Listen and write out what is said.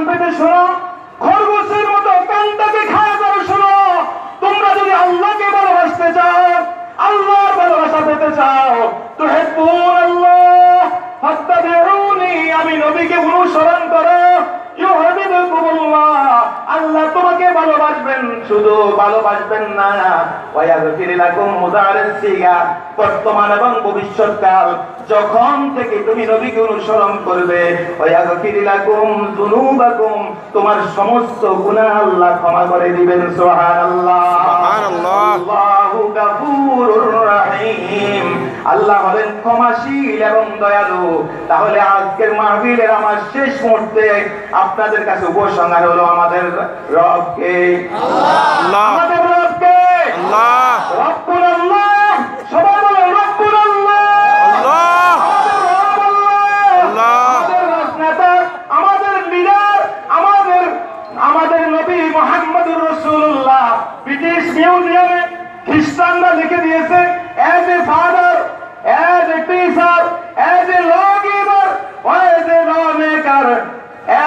পেতে শোনো, খরগোশের মতো কানটাকে খায় করে শোনো। তোমরা যদি আল্লাহকে ভালোবাসতে চাও, আল্লাহর ভালোবাসা পেতে চাও, তো হিব্বুন আল্লাহ ফাত্তাবিউনি, আমি নবীকে অনুসরণ করো, ইউহিব্বুকুমুল্লাহ, আল্লাহ তোমাকে ভালোবাসবেন। শুধু ভালোবাসবেন না, ওয়ায়াগফির লাকুম, মুদারিস সিগা, বর্তমান এবং ভবিষ্যৎকাল, যখন থেকে তুমি নবীকে অনুসরণ করবে, ওয়ায়াগফির লাকুম যুনুবাকুম, তোমার সমস্ত গুনাহ আল্লাহ ক্ষমা করে দিবেন। সুবহানাল্লাহ, সুবহানাল্লাহ। আল্লাহু গফুরুর রহিম, আল্লাহ হলেন ক্ষমাশীল এবং দয়ালু। তাহলে আজকের মাহফিলের আমার শেষ মুহূর্তে আপনাদের কাছে উপসংহার হলো, আমাদের রবকে, আল্লাহ, আমাদের রবকে, আল্লাহ, রব্বুল আল্লাহ, সবাই বলে রব্বুল আল্লাহ, আল্লাহ, আমাদের রব আল্লাহ, আল্লাহ। আমাদের রাজনেতা, আমাদের লিডার, আমাদের নবী মুহাম্মদুর রাসূলুল্লাহ। ব্রিটিশ মিউজিয়ামে খ্রিস্টানরা লিখে দিয়েছে, এজ এ